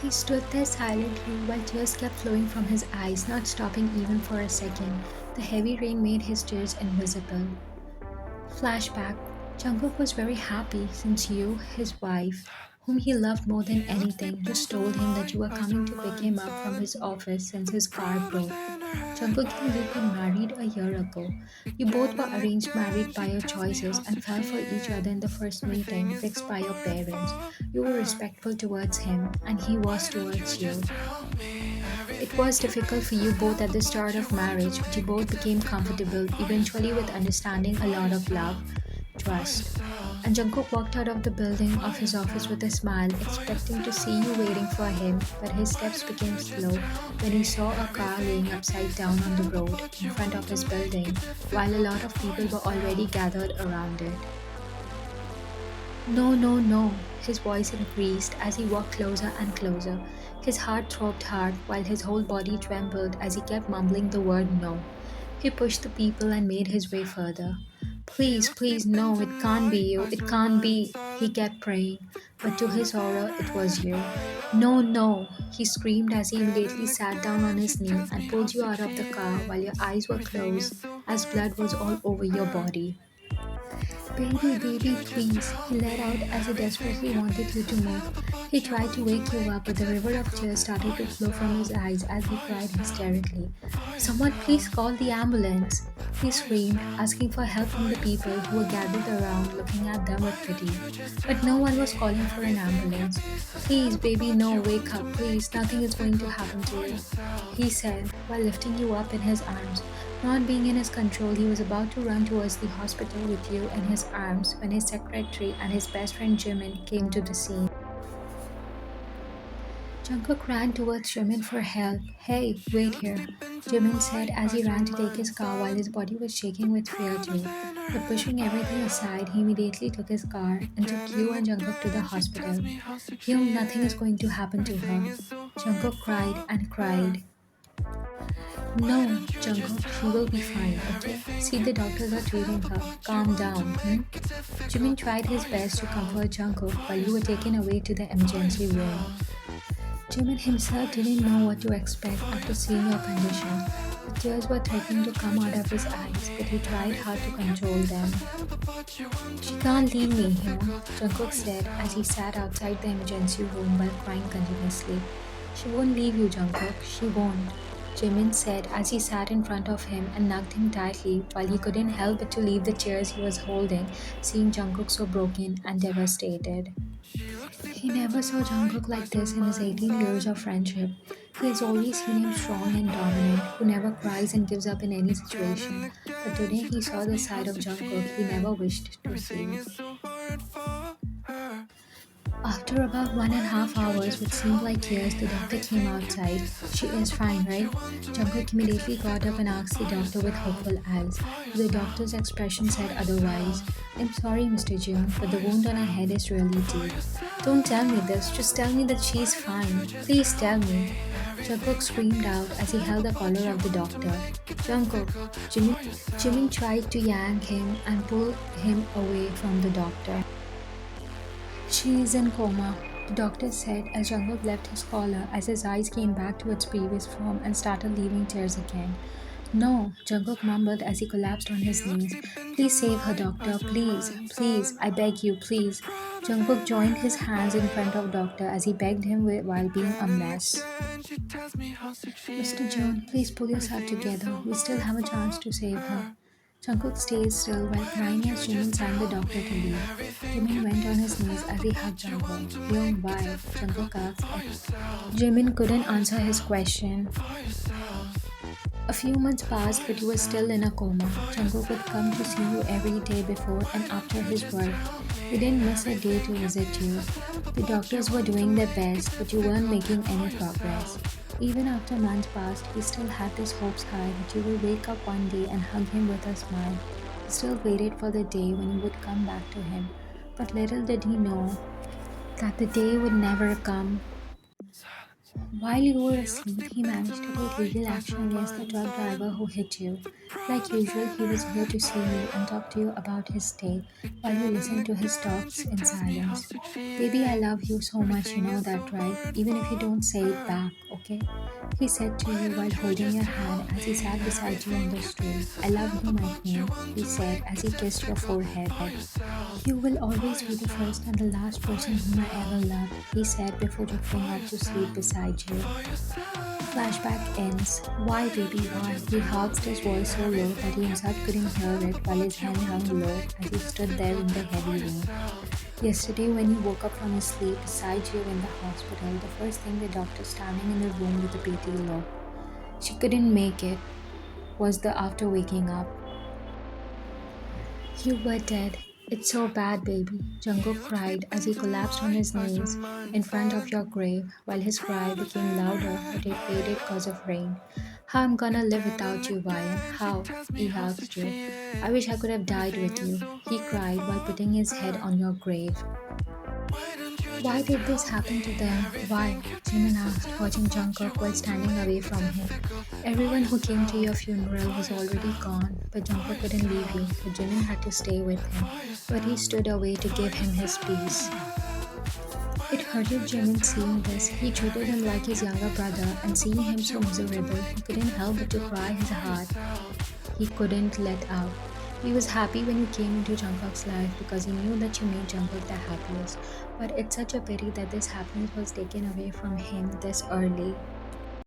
He stood there silently while tears kept flowing from his eyes, not stopping even for a second. The heavy rain made his tears invisible. Flashback. Jungkook was very happy since you, his wife, whom he loved more than anything, just told him that you were coming to pick him up from his office since his car broke. Jungkook and you got married a year ago. You both were arranged married by your choices and fell for each other in the first meeting fixed by your parents. You were respectful towards him, and he was towards you. It was difficult for you both at the start of marriage, but you both became comfortable, eventually with understanding, a lot of love, trust. And Jungkook walked out of the building of his office with a smile, expecting to see you waiting for him, but his steps became slow when he saw a car laying upside down on the road in front of his building, while a lot of people were already gathered around it. No, no, no. His voice increased as he walked closer and closer. His heart throbbed hard while his whole body trembled as he kept mumbling the word no. He pushed the people and made his way further. Please, please, no, it can't be you, it can't be, he kept praying. But to his horror, it was you. No, no, he screamed as he immediately sat down on his knee and pulled you out of the car while your eyes were closed as blood was all over your body. Baby, baby, please, he let out as he desperately wanted you to move. He tried to wake you up, but the river of tears started to flow from his eyes as he cried hysterically. Someone please call the ambulance. He screamed, asking for help from the people who were gathered around looking at them with pity. But no one was calling for an ambulance. Please, baby, no, wake up, please, nothing is going to happen to you, he said while lifting you up in his arms. Not being in his control, he was about to run towards the hospital with you in his arms when his secretary and his best friend Jimin came to the scene. Jungkook ran towards Jimin for help. Hey, wait here, Jimin said as he ran to take his car while his body was shaking with fear too. But pushing everything aside, he immediately took his car and took you and Jungkook to the hospital. You, nothing is going to happen to her. Jungkook cried and cried. No, Jungkook, she will be fine, okay? See, the doctors are treating her. Calm down, hmm? Jimin tried his best to comfort Jungkook while you were taken away to the emergency room. Jimin himself didn't know what to expect after seeing your condition. The tears were threatening to come out of his eyes, but he tried hard to control them. She can't leave me here, Jungkook said as he sat outside the emergency room while crying continuously. She won't leave you, Jungkook. She won't, Jimin said as he sat in front of him and hugged him tightly while he couldn't help but to leave the tears he was holding, seeing Jungkook so broken and devastated. He never saw Jungkook like this in his 18 years of friendship. He has always seen him strong and dominant, who never cries and gives up in any situation. But today he saw the side of Jungkook he never wished to see. After about 1.5 hours, which seemed like years, the doctor came outside. She is fine, right? Jungkook immediately got up and asked the doctor with hopeful eyes. The doctor's expression said otherwise. I'm sorry, Mr. June, but the wound on her head is really deep. Don't tell me this, just tell me that she's fine. Please tell me. Jungkook screamed out as he held the collar of the doctor. Jungkook, Jimin tried to yank him and pull him away from the doctor. She is in coma, the doctor said as Jungkook left his collar as his eyes came back to its previous form and started leaving tears again. No, Jungkook mumbled as he collapsed on his knees. Please save her, doctor. Please, please, I beg you, please. Jungkook joined his hands in front of doctor as he begged him while being a mess. Mr. June, please pull yourself together. We still have a chance to save her. Jungkook stayed still while crying as Jimin sang the doctor to leave. Jimin went on his knees as he hugged Jungkook. Yo, why? Jungkook asked. Jimin couldn't answer his question. A few months passed, but you were still in a coma. Jungkook would come to see you every day before and after his work. He didn't miss a day to visit you. The doctors were doing their best, but you weren't making any progress. Even after months passed, he still had this hope sky that you will wake up one day and hug him with a smile. He still waited for the day when you would come back to him. But little did he know that the day would never come. While you were asleep, he managed to take legal action against the truck driver who hit you. Like usual, he was here to see you and talk to you about his day while you listened to his talks in silence. Baby, I love you so much, you know that, right? Even if you don't say it back, okay? He said to you while holding your hand as he sat beside you on the stool. I love you, my queen, he said as he kissed your forehead. You will always be the first and the last person whom I ever loved, he said before drifting off to sleep beside you. Flashback ends. Why, baby, why? He husked his voice so low that he himself couldn't hear it while his hand hung low as he stood there in the heavy rain. Yesterday, when he woke up from his sleep beside you in the hospital, the first thing the doctor standing in the room with the PT looked. She couldn't make it, was the after waking up. You were dead. It's so bad, baby. Jungkook cried as he collapsed on his knees in front of your grave while his cry became louder but it faded cause of rain. How I'm gonna live without you, Ryan? How? He asked you. I wish I could have died with you. He cried while putting his head on your grave. Why did this happen to them? Why? Jimin asked, watching Jungkook while standing away from him. Everyone who came to your funeral was already gone, but Jungkook couldn't leave you, so Jimin had to stay with him. But he stood away to give him his peace. It hurted Jimin seeing this. He treated him like his younger brother, and seeing him so miserable, he couldn't help but to cry his heart he couldn't let out. He was happy when you came into Jungkook's life because he knew that you made Jungkook the happiest. But it's such a pity that this happiness was taken away from him this early.